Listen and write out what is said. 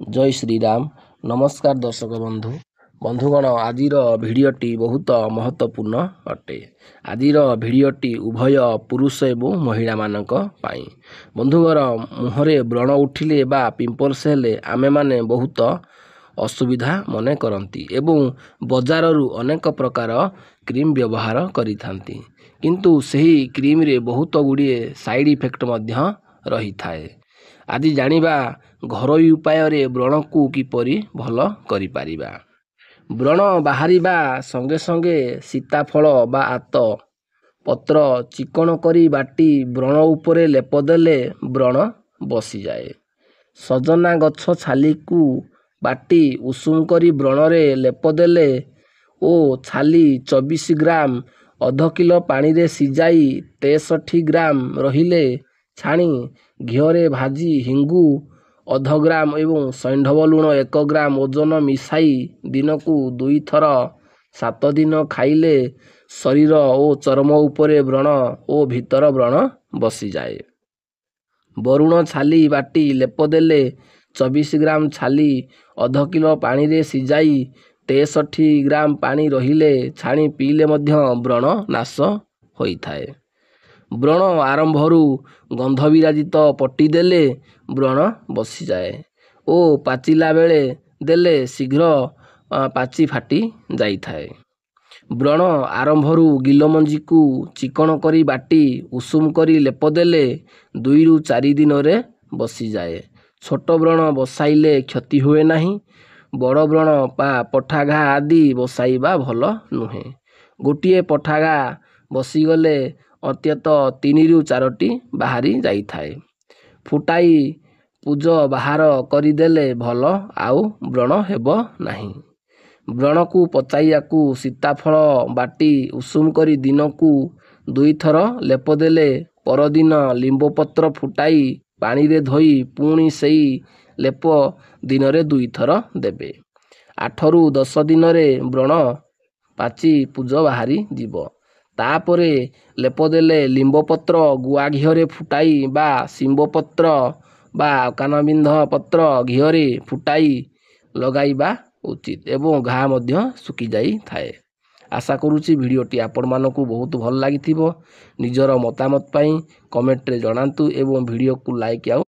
जय श्री राम। नमस्कार दर्शक बंधु बंधुगण, आजिर भिडियोटी बहुत महत्वपूर्ण अटे। आजिर भिडियोटी उभय पुरुष एवं महिला मानक पाई। बंधुगर मुहरे व्रण उठिले बा पिंपल्स हेले आमे माने बहुत असुविधा मने करती एवं बजाररू अनेक प्रकार क्रीम व्यवहार करिथांती, किंतु सही क्रीम रे बहुत गुड़िए साइड इफेक्ट मध्य रही थाए। आज जानिबा घरोई उपाय रे व्रण को किपरि भल करि पारिबा। व्रण बाहरिबा संगे संगे सीताफल बा आत पत्र चिकण करी बाटी व्रण उपरे लेप देले व्रण बसी जाए। सजना गछ छाली को बाटी उषुम करी व्रण रे लेप देले ओ छाली 24 ग्राम अध किलो पानी रे सिजाई 63 ग्राम रहिले छाणी घिओरे भाजी हिंगू अध ग्राम एवं सैंधव लुण 1 ग्राम ओजन मिसाई दिन को 2 थर 7 दिन खाइले शरीर ओ चर्म उपरे व्रण ओ भीतर व्रण बसी जाए। बरुण छाली बाटी लेप देले 24 ग्राम छाली अध किलो पानी रे सिजाई 63 ग्राम पानी रहिले छाणी पीले मध्य व्रण नाश होइथाए। व्रण आरंभरू गंध विराजित पट्टी देले व्रण बसी जाए ओ पाचिला बेले देले शीघ्र पाची फाटी जाइथाए। व्रण आरंभरू गिलमंजी को चिकण करी बाटी उषुम करी लेप देले 2 ରୁ 4 दिन रे बसी जाए। छोट व्रण बसाइले क्षति हुए नहीं। बड़ व्रण पा पठाघा आदि बसाइबा भल नुहे। गोटिए पठाघा बसीगले अत्यत 3 ରୁ 4ଟି बाहरी जाइथाए। फुटाई पूज बाहर करिदेले भल आउ व्रण हेब नहीं। व्रण को पचाइया को सीताफल बाटी उषुम करी दिन को 2 थर लेप देले परदिन लिंब पत्र फुटाई पानी रे धोई पुणी सेई लेप दिन रे 2 थर देबे। 8 ରୁ 10 दिन रे व्रण पाची पूज बाहरी जीव। तापरे लेप देले लिंब पत्र गुआ घिओरे फुटाई बा शिंब पत्र बा कानबिंध पत्र घिओरे फुटाई लगाइबा उचित एवं घा मध्य सुखी जाई थाए। आशा करूची भिडियोटी आपण मानकू बहुत भल लागिथिबो। निजर मतामत पाई कमेंट रे जणांतु एवं भिडियो को लाइक आउ